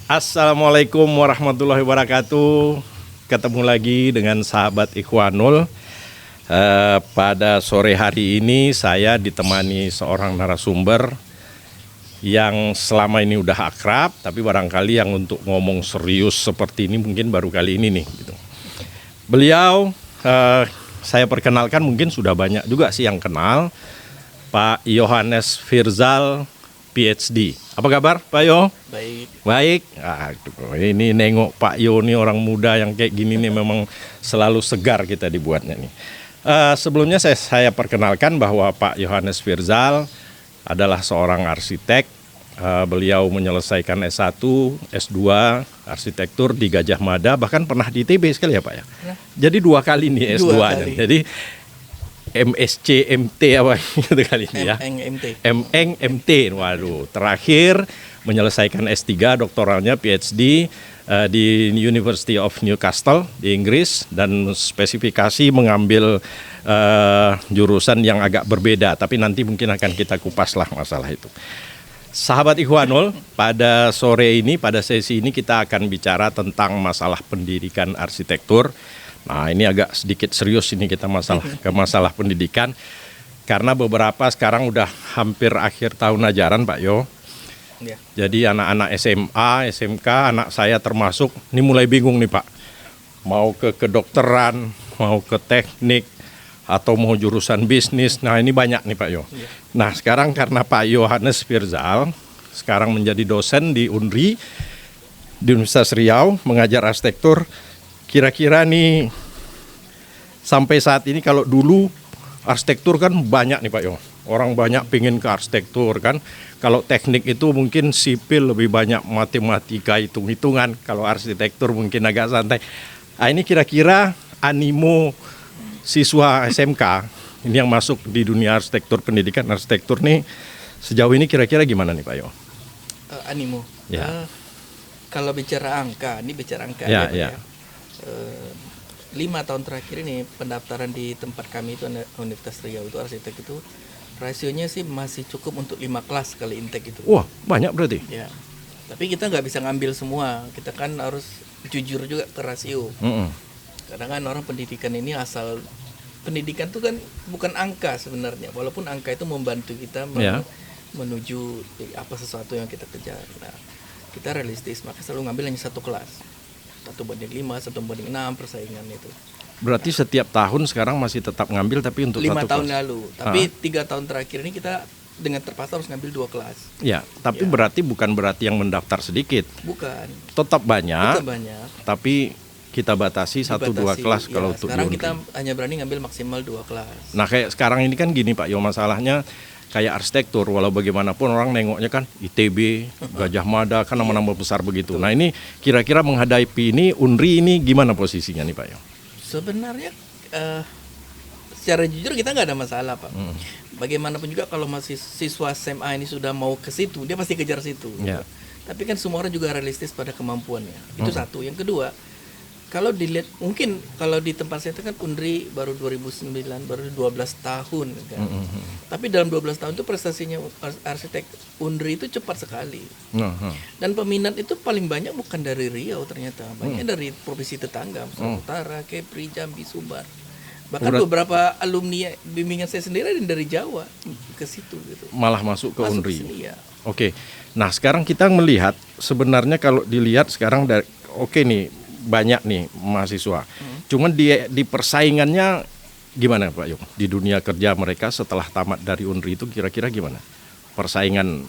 Assalamualaikum warahmatullahi wabarakatuh. Ketemu lagi dengan sahabat Ikhwanul. Pada sore hari ini saya ditemani seorang narasumber yang selama ini udah akrab, tapi barangkali yang untuk ngomong serius seperti ini mungkin baru kali ini nih. Gitu. Beliau saya perkenalkan, mungkin sudah banyak juga sih yang kenal, Pak Yohanes Firzal, PhD. Apa kabar Pak Yo? Baik. Baik. Aduh, ini nengok Pak Yo nih, orang muda yang kayak gini nih memang selalu segar kita dibuatnya nih. Sebelumnya saya perkenalkan bahwa Pak Yohanes Firzal adalah seorang arsitek. Beliau menyelesaikan S1, S2 arsitektur di Gajah Mada, bahkan pernah di ITB sekali ya Pak ya. Jadi 2 kali nih S2-nya. Jadi MSc, MT apa gitu kali ini ya. MNG, MT. Waduh, terakhir menyelesaikan S3, doktoralnya PhD di University of Newcastle di Inggris, dan spesifikasi mengambil jurusan yang agak berbeda, tapi nanti mungkin akan kita kupas lah masalah itu. Sahabat Ikhwanul, pada sore ini, pada sesi ini kita akan bicara tentang masalah pendidikan arsitektur. Nah, ini agak sedikit serius ini kita masalah pendidikan, karena beberapa sekarang udah hampir akhir tahun ajaran Pak Yo. Ya. Jadi anak-anak SMA, SMK, anak saya termasuk, ini mulai bingung nih Pak. Mau ke kedokteran, mau ke teknik, atau mau jurusan bisnis. Nah, ini banyak nih Pak Yo. Ya. Nah, sekarang karena Pak Yohanes Firzal sekarang menjadi dosen di UNRI, di Universitas Riau, mengajar arsitektur. Kira-kira nih sampai saat ini, kalau dulu arsitektur kan banyak nih Pak Yo, orang banyak pengen ke arsitektur kan. Kalau teknik itu mungkin sipil, lebih banyak matematika, hitung-hitungan. Kalau arsitektur mungkin agak santai. Nah, ini kira-kira animo siswa SMK ini yang masuk di dunia arsitektur, pendidikan arsitektur nih sejauh ini kira-kira gimana nih Pak Yo? Animo. Ya. Kalau bicara angka, ini bicara angka ya. 5 tahun terakhir ini pendaftaran di tempat kami itu Universitas Riau itu arsitek itu rasionya sih masih cukup untuk 5 kelas kali intake itu. Wah, banyak berarti. Ya. Tapi kita nggak bisa ngambil semua. Kita kan harus jujur juga ke rasio. Karena kan orang pendidikan ini asal pendidikan itu kan bukan angka sebenarnya. Walaupun angka itu membantu kita menuju apa sesuatu yang kita kejar. Nah, kita realistis, maka selalu ngambil hanya 1 kelas. 1/5, 1/6 persaingan itu. Berarti setiap tahun sekarang masih tetap ngambil, tapi untuk 5 1 tahun kelas. lalu. Tapi 3 tahun terakhir ini kita dengan terpaksa harus ngambil 2 kelas. Ya, tapi berarti bukan berarti yang mendaftar sedikit. Bukan. Tetap banyak. Tetap banyak. Tapi kita batasi 1-2 kelas kalau untuk sekarang kita hanya berani ngambil maksimal 2 kelas. Nah, kayak sekarang ini kan gini Pak Yo, masalahnya kayak arsitektur, walau bagaimanapun orang nengoknya kan ITB, Gajah Mada, kan nama-nama besar begitu. Nah, ini kira-kira menghadapi ini, UNRI ini gimana posisinya nih Pak Yo? Sebenarnya secara jujur kita nggak ada masalah Pak. Bagaimanapun juga kalau masih siswa SMA ini sudah mau ke situ, dia pasti kejar situ. Ya. Tapi kan semua orang juga realistis pada kemampuannya. Itu satu. Yang kedua, kalau dilihat, mungkin kalau di tempat saya itu kan UNRI baru 2009, baru 12 tahun kan. Tapi dalam 12 tahun itu prestasinya arsitek UNRI itu cepat sekali. Dan peminat itu paling banyak bukan dari Riau ternyata, banyak dari provinsi tetangga, Utara, Kepri, Jambi, Sumbar. Bahkan beberapa alumni bimbingan saya sendiri dari Jawa ke situ gitu. Malah masuk ke UNRI. Ya. Oke. Nah, sekarang kita melihat sebenarnya kalau dilihat sekarang dari nih banyak nih mahasiswa. Cuman di persaingannya gimana Pak Yo? Di dunia kerja mereka setelah tamat dari UNRI itu kira-kira gimana? Persaingan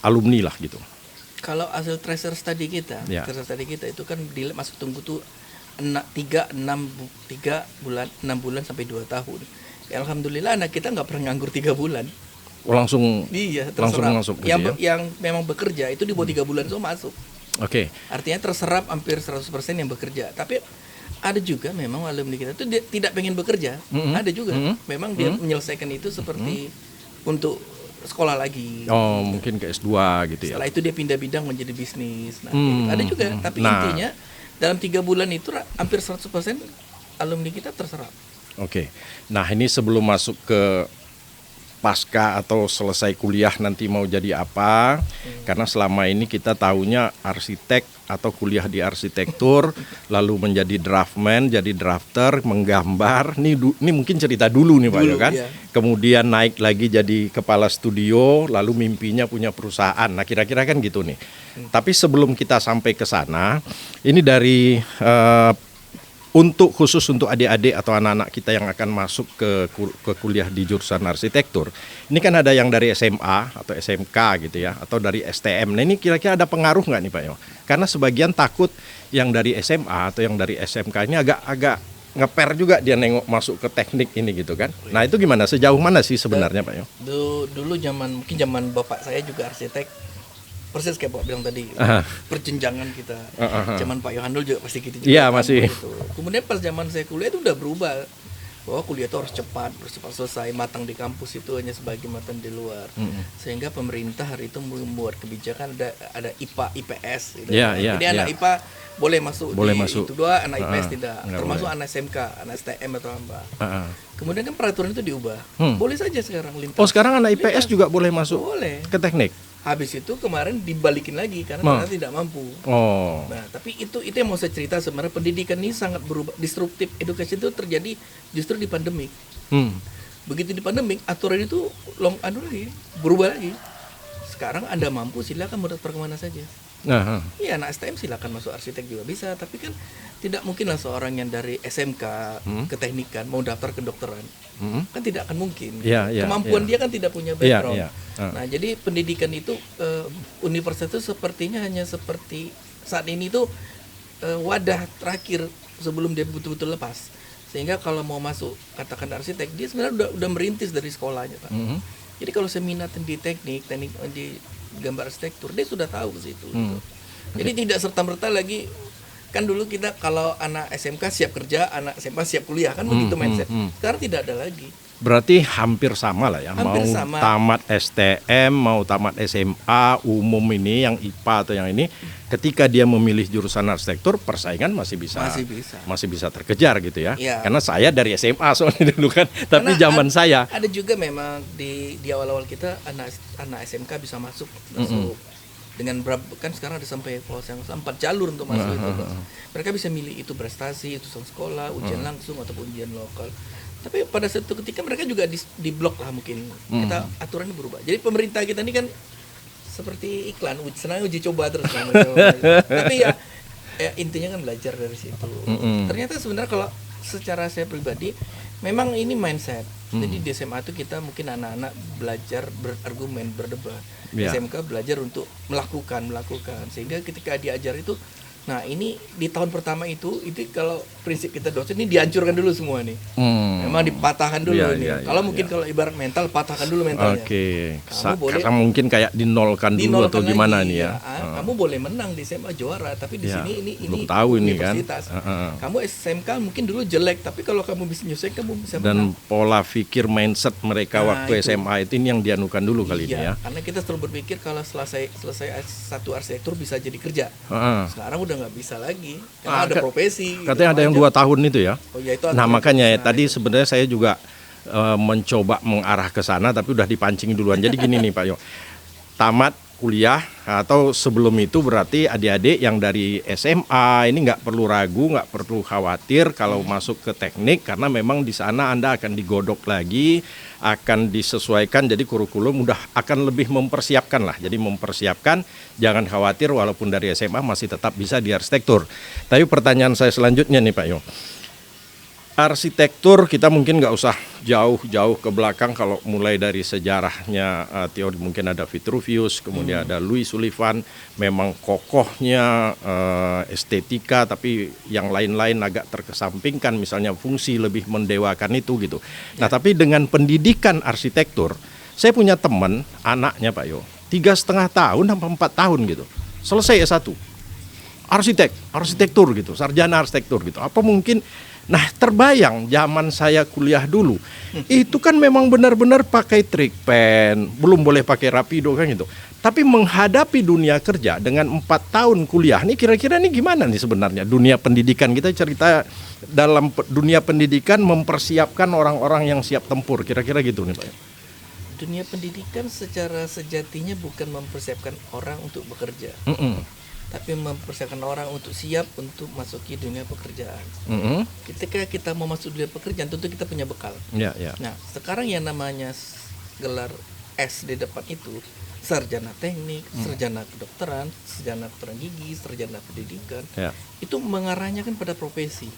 alumni lah gitu. Kalau hasil tracer study kita, itu kan masuk tunggu tuh 6 bulan sampai 2 tahun. Ya, alhamdulillah anak kita nggak pernah nganggur 3 bulan. Langsung masuk. Yang memang bekerja itu di bawah 3 bulan so masuk. Oke. Artinya terserap hampir 100% yang bekerja. Tapi ada juga memang alumni kita itu dia tidak pengen bekerja. Ada juga. Memang dia menyelesaikan itu seperti untuk sekolah lagi. Oh, mungkin ke S2 gitu ya. Setelah itu dia pindah bidang menjadi bisnis. Nah, gitu. Ada juga. Tapi intinya dalam 3 bulan itu hampir 100% alumni kita terserap. Oke. Nah, ini sebelum masuk ke pasca atau selesai kuliah nanti mau jadi apa, Karena selama ini kita taunya arsitek atau kuliah di arsitektur, lalu menjadi draftman, jadi drafter, menggambar. Ini mungkin cerita dulu nih Pak Yo kan. Iya. Kemudian naik lagi jadi kepala studio, lalu mimpinya punya perusahaan. Nah kira-kira kan gitu nih. Tapi sebelum kita sampai ke sana, ini dari khusus untuk adik-adik atau anak-anak kita yang akan masuk ke kuliah di jurusan arsitektur, ini kan ada yang dari SMA atau SMK gitu ya, atau dari STM. Nah ini kira-kira ada pengaruh nggak nih Pak Yo? Karena sebagian takut yang dari SMA atau yang dari SMK ini agak ngeper juga dia nengok masuk ke teknik ini gitu kan. Nah itu gimana? Sejauh mana sih sebenarnya Pak Yo? Dulu mungkin zaman bapak saya juga arsitek, persis kayak Pak bilang tadi, perjenjangan kita. Zaman Pak Yohanul juga pasti gitu juga. Iya, kan, masih. gitu. Kemudian pas zaman saya kuliah itu udah berubah, bahwa kuliah itu harus cepat selesai, matang di kampus itu hanya sebagai matang di luar. Sehingga pemerintah hari itu membuat kebijakan ada IPA, IPS gitu. Jadi anak IPA boleh masuk itu doa, anak IPS tidak. Termasuk anak SMK, anak STM atau apa. Kemudian kan peraturan itu diubah. Boleh saja sekarang lintas. Oh sekarang anak IPS juga boleh masuk ke teknik? Habis itu kemarin dibalikin lagi karena ternyata tidak mampu. Nah, tapi itu yang mau saya cerita sebenarnya, pendidikan ini sangat berubah. Disruptive education itu terjadi justru di pandemik. Begitu di pandemik, aturan itu berubah lagi. Sekarang Anda mampu, silakan mau daftar kemana saja. Iya, anak STM silakan masuk arsitek juga bisa, tapi kan tidak mungkinlah seorang yang dari SMK ke teknikan mau daftar ke kedokteran. Kan tidak akan mungkin. Kemampuan dia kan tidak punya background. Nah, jadi pendidikan itu universitas itu sepertinya hanya seperti saat ini itu wadah terakhir sebelum dia betul-betul lepas. Sehingga kalau mau masuk katakan arsitek, dia sebenarnya udah merintis dari sekolahnya, Pak. Jadi kalau saya minat di teknik di gambar arsitektur, dia sudah tahu ke situ. Gitu. Jadi tidak serta-merta lagi, kan dulu kita kalau anak SMK siap kerja, anak SMA siap kuliah, kan begitu mindset. Sekarang tidak ada lagi. Berarti hampir sama lah ya, hampir mau sama. Tamat STM, mau tamat SMA, umum ini yang IPA atau yang ini, ketika dia memilih jurusan arsitektur, persaingan masih bisa terkejar gitu ya. Karena saya dari SMA soalnya dulu kan, tapi zaman saya ada juga memang di awal-awal kita anak SMK bisa masuk dengan berapa, kan sekarang ada sampai yang 4 jalur untuk masuk itu. Mereka bisa milih itu prestasi, itu sekolah, ujian langsung ataupun ujian lokal. Tapi pada suatu ketika mereka juga di blok lah mungkin. Kita aturannya berubah. Jadi pemerintah kita ini kan seperti iklan, senang uji coba terus kan. Tapi ya intinya kan belajar dari situ. Ternyata sebenarnya kalau secara saya pribadi memang ini mindset. Jadi di SMA itu kita mungkin anak-anak belajar berargumen, berdebat. SMK belajar untuk melakukan sehingga ketika diajar itu, nah ini di tahun pertama itu kalau prinsip kita dosen ini dihancurkan dulu semua nih. Memang dipatahkan dulu ini. Kalau mungkin kalau ibarat mental, patahkan dulu mentalnya. Karena mungkin kayak dinolkan dulu atau gimana nih ya. Kamu boleh menang di SMA juara, tapi di sini ini belum tahu ini kan. Kamu SMK mungkin dulu jelek, tapi kalau kamu bisa nyusahin kamu bisa Dan menang. pola pikir mindset mereka waktu SMA itu ini yang dianukan dulu kali ini ya. Karena kita selalu berpikir kalau selesai satu arsitektur bisa jadi kerja. Sekarang udah nggak bisa lagi karena ada profesi. Katanya ada yang 2 tahun itu ya. Itu nah makanya tadi sebenarnya saya juga mencoba mengarah ke sana, tapi udah dipancing duluan. Jadi gini nih Pak Yo, tamat kuliah atau sebelum itu berarti adik-adik yang dari SMA ini nggak perlu ragu, nggak perlu khawatir kalau masuk ke teknik, karena memang di sana Anda akan digodok lagi, akan disesuaikan, jadi kurikulum udah akan lebih mempersiapkan lah. Jadi mempersiapkan, jangan khawatir walaupun dari SMA masih tetap bisa di arsitektur. Tapi pertanyaan saya selanjutnya nih Pak Yo, arsitektur kita mungkin nggak usah jauh-jauh ke belakang, kalau mulai dari sejarahnya teori mungkin ada Vitruvius, kemudian ada Louis Sullivan, memang kokohnya estetika, tapi yang lain-lain agak terkesampingkan, misalnya fungsi lebih mendewakan itu gitu. Nah tapi dengan pendidikan arsitektur, saya punya teman anaknya Pak Yo 3,5 tahun sampai 4 tahun gitu, selesai S1 arsitektur gitu, sarjana arsitektur gitu. Apa mungkin? Nah terbayang zaman saya kuliah dulu, itu kan memang benar-benar pakai trik pen, belum boleh pakai rapido kan gitu. Tapi menghadapi dunia kerja dengan 4 tahun kuliah, nih kira-kira nih gimana nih sebenarnya dunia pendidikan, kita cerita dalam dunia pendidikan mempersiapkan orang-orang yang siap tempur, kira-kira gitu nih Pak. dunia pendidikan secara sejatinya bukan mempersiapkan orang untuk bekerja, tapi mempersiapkan orang untuk siap untuk masuki dunia pekerjaan. Ketika kita mau masuk dunia pekerjaan, tentu kita punya bekal. Ya, ya. Nah, sekarang yang namanya gelar S di depan itu, sarjana teknik, sarjana kedokteran, sarjana kedokteran gigi, sarjana pendidikan, Ya. itu mengarahnya kan pada profesi.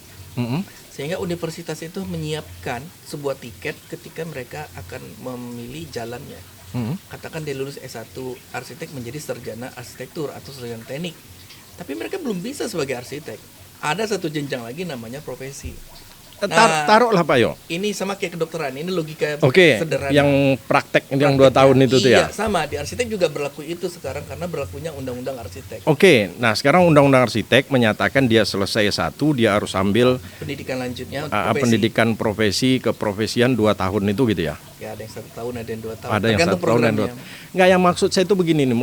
Sehingga universitas itu menyiapkan sebuah tiket ketika mereka akan memilih jalannya. Katakan dia lulus S1 arsitek menjadi sarjana arsitektur atau sarjana teknik. Tapi mereka belum bisa sebagai arsitek. Ada satu jenjang lagi namanya profesi. Taruhlah Pak Yo. Ini sama kayak kedokteran, ini logika Oke, sederhana. yang praktek yang 2 tahun itu tuh ya. Iya, sama di arsitek juga berlaku itu sekarang karena berlakunya undang-undang arsitek. Oke, nah sekarang undang-undang arsitek menyatakan dia selesai S1, dia harus ambil Pendidikan lanjutnya untuk profesi. pendidikan profesi keprofesian 2 tahun itu gitu ya. Ya, ada yang 1 tahun, ada yang 2 tahun. Ada yang 1 Tergantung tahun dan 2 programnya. tahun. Nggak, yang maksud saya itu begini nih,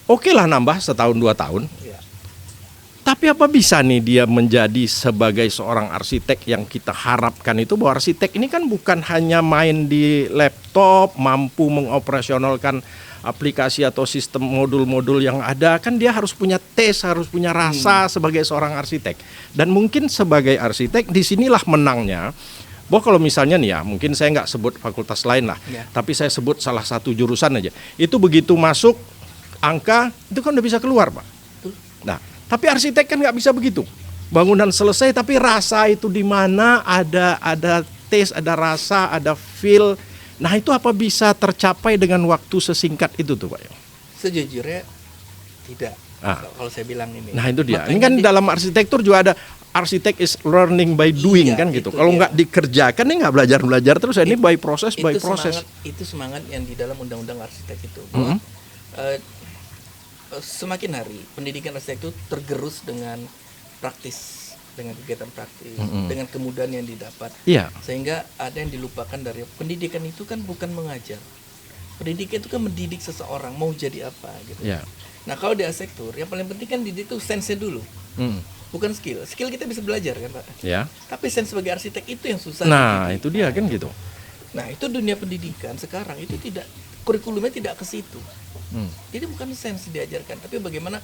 oke lah nambah setahun 2 tahun. Ya. Tapi apa bisa nih dia menjadi sebagai seorang arsitek yang kita harapkan itu, bahwa arsitek ini kan bukan hanya main di laptop, mampu mengoperasionalkan aplikasi atau sistem modul-modul yang ada, kan dia harus punya tes, harus punya rasa sebagai seorang arsitek. Dan mungkin sebagai arsitek disinilah menangnya. Bahwa kalau misalnya nih ya, mungkin saya nggak sebut fakultas lain lah, Ya. tapi saya sebut salah satu jurusan aja. Itu begitu masuk angka itu kan udah bisa keluar Pak. Nah, tapi arsitek kan nggak bisa begitu. Bangunan selesai tapi rasa itu di mana, ada taste, ada rasa, ada feel. Nah, itu apa bisa tercapai dengan waktu sesingkat itu tuh Pak? Sejujurnya tidak. Ah. Kalau saya bilang ini. Nah, itu dia. Ini Makanya kan dalam arsitektur juga ada arsitek is learning by doing Iya, kan gitu. itu Kalau dia. nggak dikerjakan ini nggak belajar terus. Ini by proses, by proses. Itu semangat yang di dalam undang-undang arsitek itu. Bahwa, semakin hari pendidikan arsitek itu tergerus dengan praktis, dengan kegiatan praktis, dengan kemudahan yang didapat. Iya. Sehingga ada yang dilupakan dari pendidikan itu kan bukan mengajar. Pendidikan itu kan mendidik seseorang mau jadi apa gitu. Iya. Nah, kalau di arsitektur yang paling penting kan didik itu sense-nya dulu. Bukan skill. Skill kita bisa belajar kan, Pak. Ya. Tapi sense sebagai arsitek itu yang susah. Nah, dididik. itu dia kan gitu. Nah, itu dunia pendidikan sekarang itu tidak, kurikulumnya tidak ke situ. Jadi bukan sense diajarkan, tapi bagaimana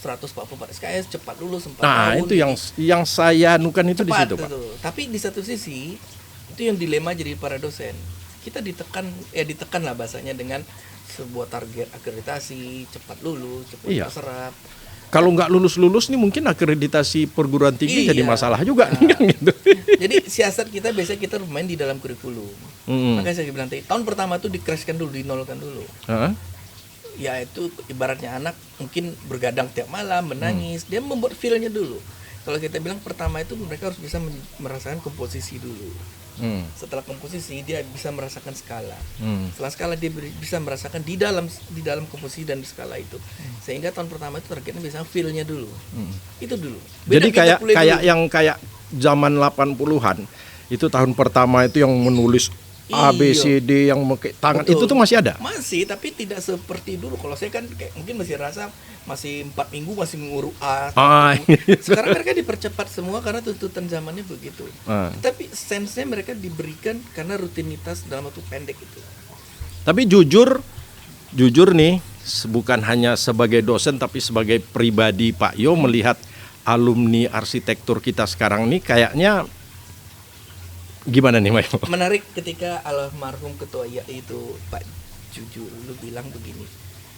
144 SKS cepat lulus 4 Nah, tahun. itu yang saya anukan itu di cepat situ, Pak. itu. Tapi di satu sisi itu yang dilema jadi para dosen. Kita ditekan lah bahasanya dengan sebuah target akreditasi, cepat lulus, cepat Iya. terserap. Kalau nggak lulus-lulus nih mungkin akreditasi perguruan tinggi jadi Iya. masalah juga Nah. nih kan gitu. Jadi siasat kita biasanya kita bermain di dalam kurikulum. Makanya saya bilang tadi, tahun pertama itu di-crashkan dulu, dinolkan dulu. Heeh. Ya itu ibaratnya anak mungkin bergadang tiap malam, menangis, dia membuat feel-nya dulu. Kalau kita bilang pertama itu mereka harus bisa merasakan komposisi dulu. Setelah komposisi dia bisa merasakan skala. Setelah skala dia bisa merasakan di dalam komposisi dan di skala itu. Sehingga tahun pertama itu targetnya bisa feel-nya dulu. Itu dulu. Jadi Beda kita kuliah kayak dulu. yang kayak zaman 80-an itu tahun pertama itu yang menulis A, B, C, D yang pakai tangan. Betul. Itu tuh masih ada. Masih, tapi tidak seperti dulu. Kalau saya kan kayak mungkin masih rasa masih 4 minggu masih mengurus A. Sekarang mereka dipercepat semua karena tuntutan zamannya begitu. Tapi sense-nya mereka diberikan karena rutinitas dalam waktu pendek itu. Tapi jujur nih, bukan hanya sebagai dosen tapi sebagai pribadi Pak Yo melihat alumni arsitektur kita sekarang nih kayaknya gimana nih Pak Yo? Menarik ketika almarhum ketua IAI itu Pak Juju lu bilang begini.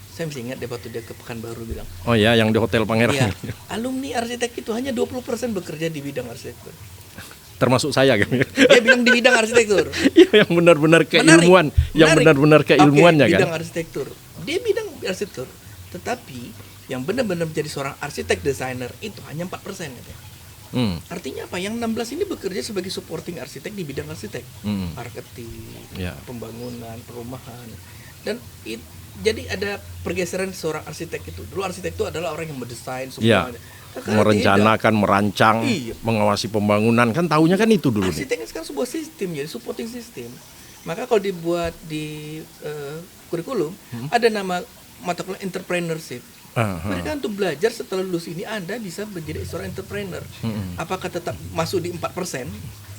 Saya masih ingat dia waktu dia ke Pekanbaru bilang. Oh ya, yang di Hotel Pangeran. Iya, alumni arsitek itu hanya 20% bekerja di bidang arsitektur. Termasuk saya kan. Dia bilang di bidang arsitektur. Iya, yang benar-benar keilmuan, yang Menarik. benar-benar keilmuannya Oke, kan. bidang arsitektur. Dia bidang arsitektur, tetapi yang benar-benar menjadi seorang arsitek desainer itu hanya 4% katanya. Artinya apa? Yang 16 ini bekerja sebagai supporting arsitek di bidang arsitek, marketing, Ya. pembangunan, perumahan, dan jadi ada pergeseran seorang arsitek itu. Dulu arsitek itu adalah orang yang mendesain Ya. semuanya. Sekarang Merencanakan, merancang, Iya. mengawasi pembangunan kan tahunya kan itu dulu nih. arsitek kan sekarang sebuah sistem, jadi supporting system. Maka kalau dibuat di kurikulum ada nama mata kuliah entrepreneurship. Mereka untuk belajar setelah lulus ini Anda bisa menjadi seorang entrepreneur. Apakah tetap masuk di 4%?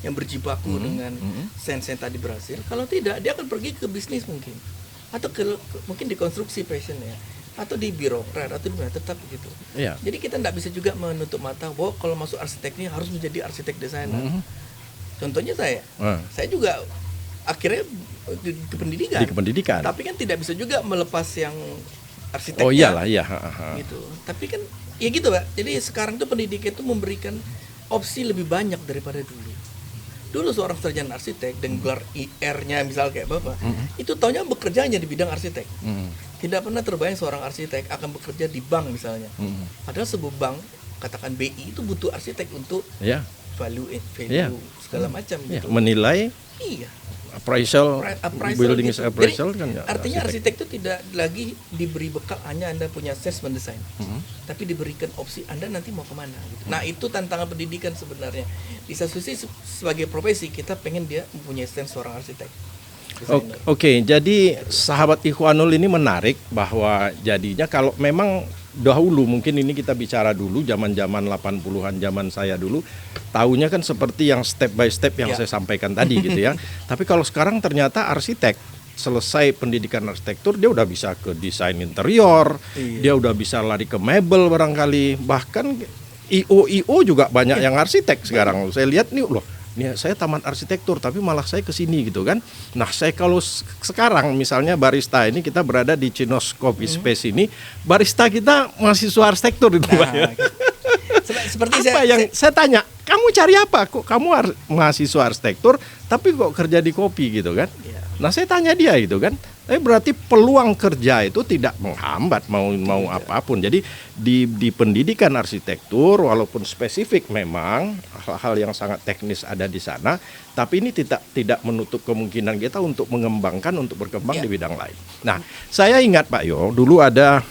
yang berjibaku dengan sense yang tadi berhasil. Kalau tidak, dia akan pergi ke bisnis mungkin, atau mungkin di konstruksi passionnya, atau di birokrat, atau di mana, tetap begitu. Iya. Jadi kita tidak bisa juga menutup mata bahwa kalau masuk arsitek ini harus menjadi arsitek desainer. Contohnya saya juga akhirnya ke pendidikan. Di kependidikan. Tapi kan tidak bisa juga melepas yang arsiteknya. Oh iyalah, iya. Gitu. Tapi kan ya gitu Pak. Jadi sekarang tuh pendidikan itu memberikan opsi lebih banyak daripada dulu. Dulu seorang sarjana arsitek dengan gelar IR-nya misal kayak Bapak, itu taunya bekerja hanya di bidang arsitek. Tidak pernah terbayang seorang arsitek akan bekerja di bank misalnya. Padahal sebuah bank, katakan BI itu butuh arsitek untuk value segala macam gitu. Menilai Iya. appraisal building gitu. appraisal. Jadi, kan ya, artinya arsitek itu tidak lagi diberi bekal hanya Anda punya sense mendesain, tapi diberikan opsi Anda nanti mau kemana gitu. Nah itu tantangan pendidikan sebenarnya. Di satu sisi sebagai profesi kita pengen dia mempunyai sense seorang arsitek. Oke, jadi sahabat Ikhwanul ini menarik bahwa jadinya kalau memang dahulu mungkin ini kita bicara dulu zaman-zaman 80-an, zaman saya dulu, tahunya kan seperti yang step by step yang saya sampaikan tadi gitu ya. Tapi kalau sekarang ternyata arsitek selesai pendidikan arsitektur dia udah bisa ke desain interior, dia udah bisa lari ke mebel barangkali, bahkan IO juga banyak yang arsitek sekarang. Saya lihat nih loh, ini saya tamat arsitektur tapi malah saya ke sini gitu kan. Nah, saya kalau sekarang misalnya barista ini kita berada di Chinos Coffee Space ini, barista kita mahasiswa arsitektur itu Pak ya. Seperti apa yang saya tanya, kamu cari apa? Kok kamu mahasiswa arsitektur tapi kok kerja di kopi gitu kan? Nah, saya tanya dia gitu kan. Tapi berarti peluang kerja itu tidak menghambat mau apapun. Jadi di pendidikan arsitektur walaupun spesifik memang hal-hal yang sangat teknis ada di sana, tapi ini tidak menutup kemungkinan kita untuk mengembangkan, untuk berkembang di bidang lain. Nah, saya ingat Pak Yo, dulu ada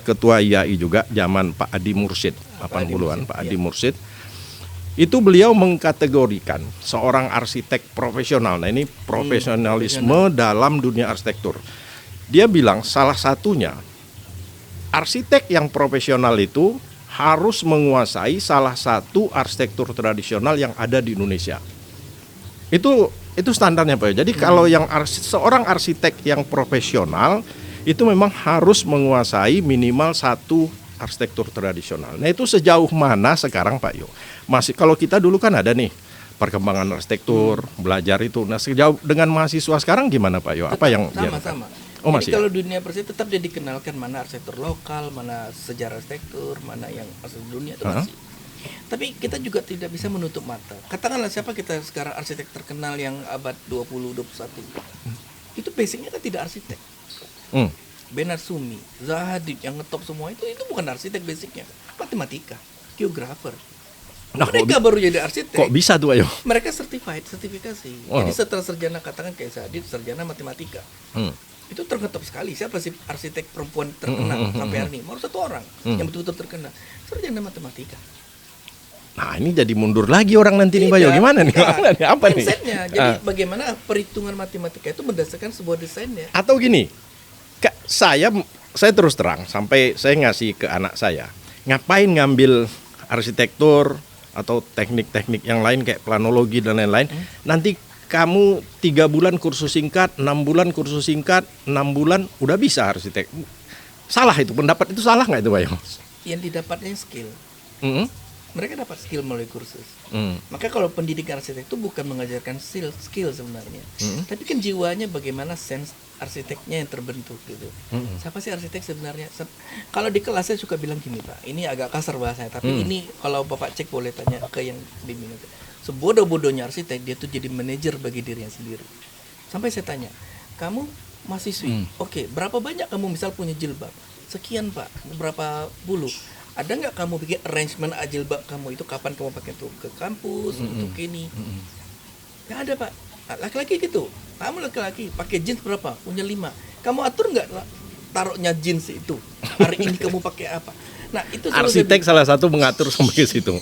ketua IAI juga zaman Pak Adi Mursyid, 80-an Pak Adi Mursyid. Itu beliau mengkategorikan seorang arsitek profesional. Nah ini profesionalisme dalam dunia arsitektur. Dia bilang salah satunya arsitek yang profesional itu harus menguasai salah satu arsitektur tradisional yang ada di Indonesia. Itu standarnya Pak. Jadi kalau yang seorang arsitek yang profesional itu memang harus menguasai minimal satu arsitektur tradisional. Nah itu sejauh mana sekarang Pak Yo? Masih kalau kita dulu kan ada nih perkembangan arsitektur, belajar itu. Nah sejauh dengan mahasiswa sekarang gimana Pak Yo? Apa yang sama? Oh, jadi kalau dunia arsitek tetap dia dikenalkan mana arsitektur lokal, mana sejarah arsitektur, mana yang arsitektur dunia itu masih. Tapi kita juga tidak bisa menutup mata. Katakanlah siapa kita sekarang arsitek terkenal yang abad 20 21. Itu basicnya kan tidak arsitek. Bernard Sumi, Zaha Hadid yang ngetop semua itu bukan arsitek basicnya, matematika, geografer. Nah, mereka baru jadi arsitek. Kok bisa tuh ayo? Mereka sertifikasi. Jadi setelah sarjana katakan kayak Zaha Hadid sarjana matematika. Itu terngetop sekali. Siapa sih arsitek perempuan terkenal sampai hari ini? Baru satu orang yang betul-betul terkenal, sarjana matematika. Nah ini jadi mundur lagi orang nanti nih Pak Yo. Gimana nih? Apa nih? Jadi bagaimana perhitungan matematika itu berdasarkan sebuah desainnya. Atau gini, saya terus terang sampai saya ngasih ke anak saya, ngapain ngambil arsitektur atau teknik-teknik yang lain kayak planologi dan lain-lain. Nanti kamu 3 bulan kursus singkat, 6 bulan kursus singkat, 6 bulan udah bisa arsitek. Salah itu, pendapat itu salah nggak itu Pak Yo? Yang didapatnya skill. Mereka dapat skill melalui kursus. Maka kalau pendidikan arsitek itu bukan mengajarkan skill sebenarnya, tapi kan jiwanya bagaimana sense arsiteknya yang terbentuk gitu. Siapa sih arsitek sebenarnya? Kalau di kelas saya suka bilang gini Pak, ini agak kasar bahasanya, tapi ini kalau Bapak cek boleh tanya ke yang bimbing. Sebodoh-bodohnya arsitek dia tuh jadi manajer bagi dirinya sendiri. Sampai saya tanya, kamu mahasiswi, oke, berapa banyak kamu misal punya jilbab? Sekian Pak, berapa bulu? Ada nggak kamu bikin arrangement jilbab kamu itu kapan kamu pakai tuh ke kampus untuk ini? Nggak ada Pak. Laki-laki gitu. Kamu laki-laki pakai jeans berapa? Punya 5. Kamu atur nggak taruhnya jeans itu? Hari ini kamu pakai apa? Nah itu arsitek salah satu mengatur sampai ke situ.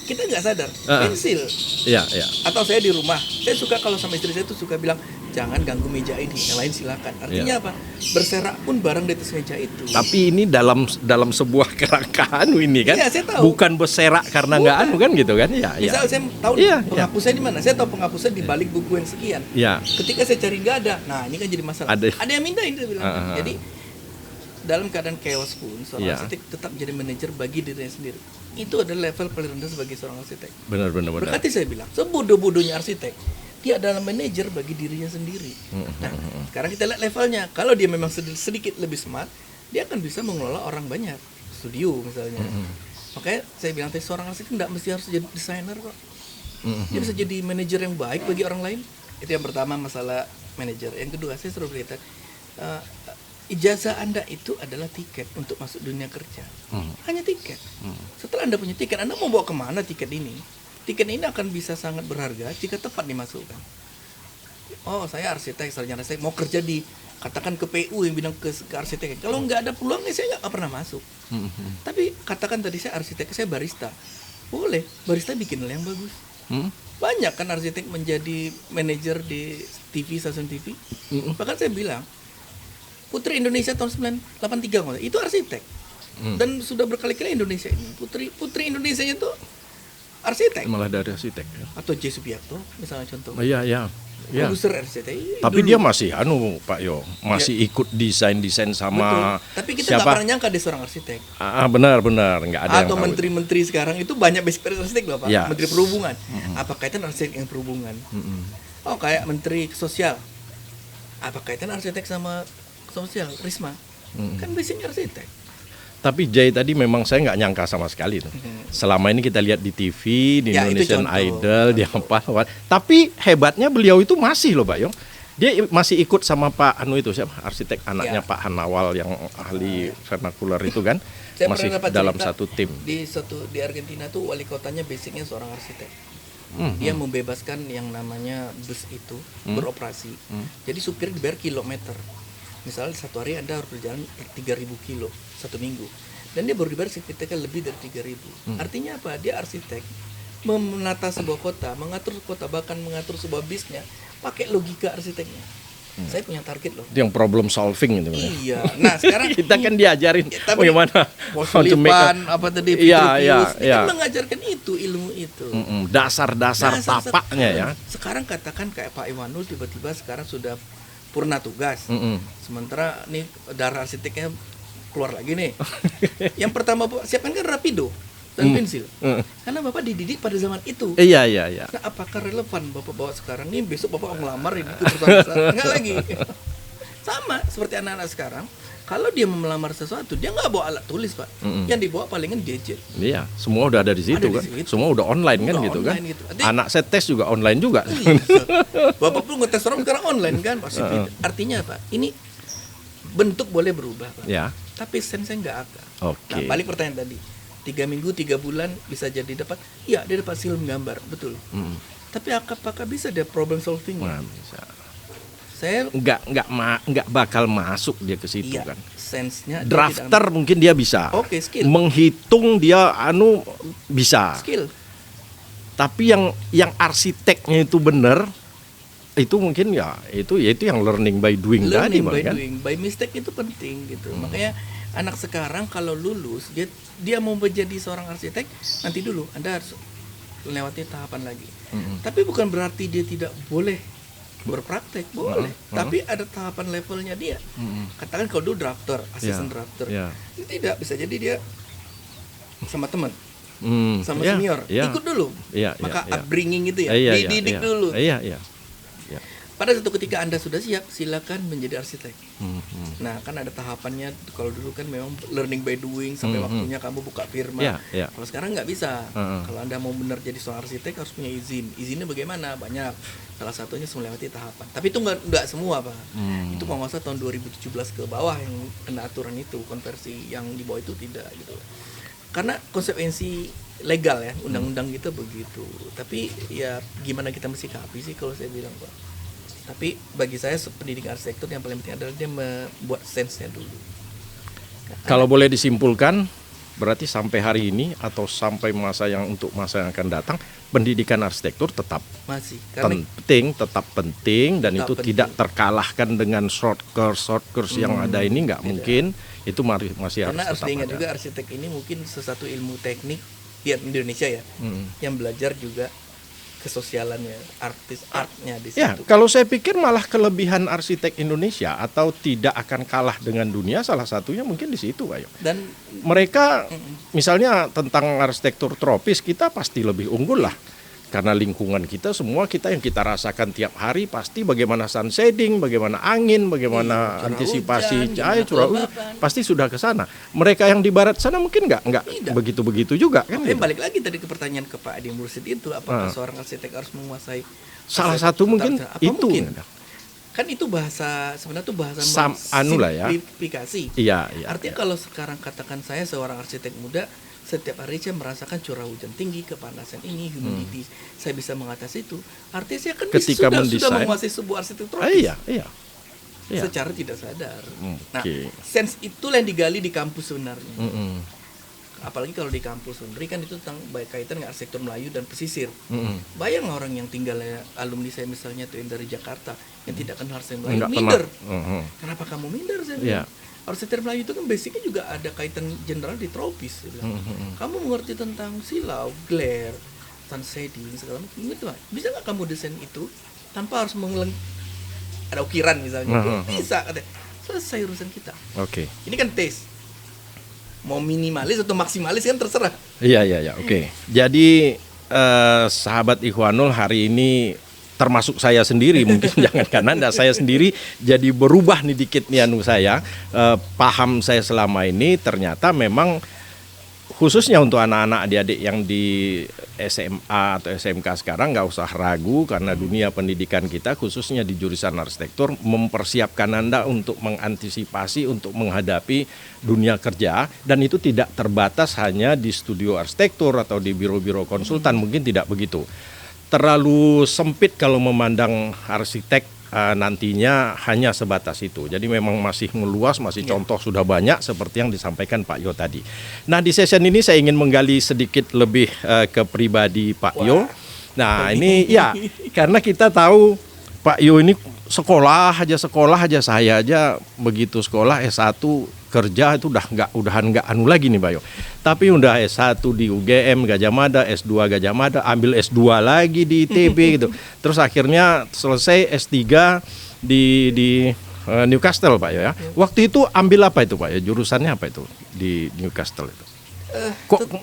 Kita nggak sadar. Pensil. Iya. Atau saya di rumah, saya suka kalau sama istri saya tuh suka bilang jangan ganggu meja ini, yang lain silakan. Artinya apa? Berserak pun barang di atas meja itu. Tapi ini dalam sebuah kerangkaan ini kan, Iya, saya tahu. bukan berserak karena nggak anu kan gitu kan? Ya, ya. Misal saya tahu Iya, penghapusnya di mana? Saya tahu penghapusnya di balik buku yang sekian. Ya. Ketika saya cari nggak ada, nah ini kan jadi masalah. Ada. Yang mindahin dia bilang. Ah. Jadi dalam keadaan chaos pun seorang Iya. arsitek tetap menjadi manajer bagi dirinya sendiri. Itu adalah level paling rendah sebagai seorang arsitek. Benar. Berarti saya bilang, sebodoh-bodohnya arsitek, dia adalah manajer bagi dirinya sendiri. Nah, sekarang kita lihat levelnya. Kalau dia memang sedikit lebih smart, dia akan bisa mengelola orang banyak. Studio misalnya. Makanya saya bilang tadi, seorang arsitek tidak mesti harus jadi desainer kok. Dia bisa jadi manajer yang baik bagi orang lain. Itu yang pertama, masalah manajer. Yang kedua, saya selalu berkata, ijazah Anda itu adalah tiket untuk masuk dunia kerja. Hanya tiket. Setelah Anda punya tiket, Anda mau bawa kemana tiket ini? Tiket ini akan bisa sangat berharga jika tepat dimasukkan. Oh, saya arsitek, sarjana arsitek, mau kerja di, katakan ke PU yang bidang ke arsitek. Kalau nggak ada peluangnya, saya nggak pernah masuk. Tapi katakan tadi saya arsitek, saya barista. Boleh, barista bikin yang bagus. Banyak kan arsitek menjadi manajer di TV, stasiun TV. Bahkan saya bilang, Putri Indonesia tahun 1983 itu arsitek. Dan sudah berkali-kali Indonesia ini. Putri Indonesia itu arsitek. Malah dari arsitek. Ya. Atau J. Subiakto misalnya contoh. Iya. Produser arsitek. Tapi Dulu. dia masih Pak Yo, masih ikut desain Betul. sama Tapi kita nggak pernah nyangka dia seorang arsitek. Benar, nggak ada. Atau yang tahu. menteri-menteri sekarang itu banyak basic arsitek loh Pak. Ya. Menteri Perhubungan. Apa kaitan arsitek yang perhubungan? Oh, kayak menteri sosial. Apa kaitan arsitek sama sosial? Risma. Kan basicnya arsitek. Tapi Jay tadi memang saya nggak nyangka sama sekali tuh. Selama ini kita lihat di TV, di Ya, itu Indonesian contoh. Idol, di apa. Tapi hebatnya beliau itu masih loh Pak Yo. Dia masih ikut sama Pak itu siapa? Arsitek anaknya Ya. Pak Hanawal yang ahli vernakular itu kan. Saya Masih pernah dapat dalam cerita, satu tim. Di Argentina tuh wali kotanya basicnya seorang arsitek. Dia membebaskan yang namanya bus itu beroperasi. Jadi supir dibayar kilometer. Misalnya satu hari Anda harus berjalan 3.000 kilo satu minggu. Dan dia baru dibayar sekitar lebih dari 3.000. Artinya apa? Dia arsitek menata sebuah kota, mengatur kota, bahkan mengatur sebuah bisnya pakai logika arsiteknya. Saya punya target loh. Itu yang problem solving itu. Iya. Nah, sekarang Kita kan diajarin tapi bagaimana how to make Sullivan, apa tadi, Iya, Vitruvius, dia iya. kan mengajarkan itu, ilmu itu. dasar-dasar Nah, tapaknya ya. Sekarang katakan kayak Pak Iwanul tiba-tiba sekarang sudah purna tugas. Sementara nih darah arsiteknya keluar lagi nih. Yang pertama siapkan kan rapido dan pensil. Karena Bapak dididik pada zaman itu. Iya. Nah, apakah relevan Bapak bawa sekarang nih, besok Bapak ngelamar ini ke perusahaan besar? Enggak lagi. Sama seperti anak-anak sekarang. Kalau dia mau melamar sesuatu, dia nggak bawa alat tulis, Pak. Yang dibawa palingan gadget. Iya, semua udah ada di situ Ada di kan. situ. Semua udah online kan Udah gitu kan. online gitu. Anak saya tes juga online juga. Bapak pun ngetes orang sekarang online kan. Pasti artinya apa? Ini bentuk boleh berubah, Pak. Ya. Tapi sense-nya nggak ada. Oke. Nah, balik pertanyaan tadi. 3 minggu, 3 bulan bisa jadi dapat. Iya, dia dapat skill menggambar, betul. Tapi apakah bisa dia problem solving? Nah, bisa. Saya Nggak bakal masuk dia ke situ iya, kan. sense-nya dia Drafter tidak- mungkin dia bisa. Oke, skill. Menghitung dia bisa. skill. Tapi yang arsiteknya itu benar, itu mungkin ya itu yang learning by doing tadi Learning Bang, by kan. doing, by mistake itu penting gitu. Makanya anak sekarang kalau lulus dia mau menjadi seorang arsitek, nanti dulu Anda harus melewati tahapan lagi. Tapi bukan berarti dia tidak boleh berpraktek, boleh. Tapi ada tahapan levelnya dia. Katakan kalau dulu drafter, asisten drafter. Ya. Ini tidak bisa jadi dia sama teman, sama Ya, senior, ya. ikut dulu. Iya, Maka iya. upbringing itu ya, Iya, dididik iya. dulu. Iya. Pada suatu ketika Anda sudah siap, silakan menjadi arsitek. Nah, kan ada tahapannya. Kalau dulu kan memang learning by doing sampai waktunya kamu buka firma. Ya. Kalau sekarang nggak bisa. Kalau Anda mau benar jadi seorang arsitek harus punya izin. Izinnya bagaimana? Banyak. Salah satunya melewati tahapan. Tapi itu nggak semua, Pak. Itu kalau nggak salah tahun 2017 ke bawah yang kena aturan itu, konversi yang di bawah itu tidak gitu. Karena konsekuensi legal ya, undang-undang kita begitu. Tapi ya gimana kita mesti kapi sih kalau saya bilang, Pak. Tapi bagi saya pendidikan arsitektur yang paling penting adalah dia membuat sense-nya dulu. Kalau boleh disimpulkan, berarti sampai hari ini atau sampai masa yang akan datang, pendidikan arsitektur tetap masih tetap penting dan tetap itu penting. tidak terkalahkan dengan short course yang ada ini, nggak tidak. mungkin. Itu masih Karena harus tetap diingat ada. juga arsitek ini mungkin sesuatu ilmu teknik di Indonesia ya, yang belajar juga kesosialannya, artnya di situ. Ya, kalau saya pikir malah kelebihan arsitek Indonesia atau tidak akan kalah dengan dunia, salah satunya mungkin di situ, Pak Yo. Dan Mereka misalnya tentang arsitektur tropis, kita pasti lebih unggul lah. Karena lingkungan kita semua, kita yang kita rasakan tiap hari pasti bagaimana sun shading, bagaimana angin, bagaimana curah antisipasi hujan, cahaya, gimana curah hujan, kelembapan. pasti sudah ke sana. Mereka yang di barat sana mungkin nggak Tidak. begitu-begitu juga kan. makanya gitu. balik lagi tadi ke pertanyaan ke Pak Adi Mursid itu, apakah seorang arsitek harus menguasai Salah arsitek satu mungkin apa itu. mungkin? Kan itu bahasa, sebenarnya itu bahasa Anu lah ya. simplifikasi. Iya. Artinya kalau sekarang katakan saya seorang arsitek muda, setiap hari saya merasakan curah hujan tinggi, kepanasan ini, humidity, saya bisa mengatasi itu. Artinya saya kan Ketika sudah mendesain. menguasai sebuah arsitektur Iya. secara tidak sadar. Nah, Oke. sense itulah yang digali di kampus sebenarnya. Mm-mm. Apalagi kalau di kampus Unri kan itu tentang baik kaitan dengan arsitektur Melayu dan pesisir. Mm-mm. Bayang orang yang tinggal alumni saya misalnya tuh yang dari Jakarta yang tidak kenal arsitektur Melayu Nggak minder. Mhm. Kenapa kamu minder? Saya Iya. bilang. Arsitektur Melayu itu kan basicnya juga ada kaitan general di tropis. Saya bilang. Kamu mengerti tentang silau, glare, sun shading segala macam itu. Bisa nggak kamu desain itu tanpa harus ada ukiran misalnya? Bisa, katanya. Selesai urusan kita. Oke. Ini kan taste. Mau minimalis atau maksimalis kan terserah. Iya, oke. Jadi sahabat Ikhwanul hari ini termasuk saya sendiri mungkin jangankan Anda, saya sendiri jadi berubah nih dikit nih saya paham saya selama ini ternyata memang khususnya untuk anak-anak adik-adik yang di SMA atau SMK sekarang nggak usah ragu karena dunia pendidikan kita khususnya di jurusan arsitektur mempersiapkan Anda untuk mengantisipasi untuk menghadapi dunia kerja dan itu tidak terbatas hanya di studio arsitektur atau di biro-biro konsultan, mungkin tidak begitu. Terlalu sempit kalau memandang arsitek nantinya hanya sebatas itu. Jadi memang masih meluas, masih contoh sudah banyak seperti yang disampaikan Pak Yo tadi. Nah di session ini saya ingin menggali sedikit lebih ke pribadi Pak Yo. Nah ini ya karena kita tahu Pak Yo ini sekolah aja saya aja begitu sekolah S1 kerja itu udahan nggak anu lagi nih Pak Yo. Tapi udah S1 di UGM Gajah Mada, S2 Gajah Mada, ambil S2 lagi di ITB gitu. Terus akhirnya selesai S3 di Newcastle Pak Yo ya. Waktu itu ambil apa itu Pak ya? Jurusannya apa itu di Newcastle itu?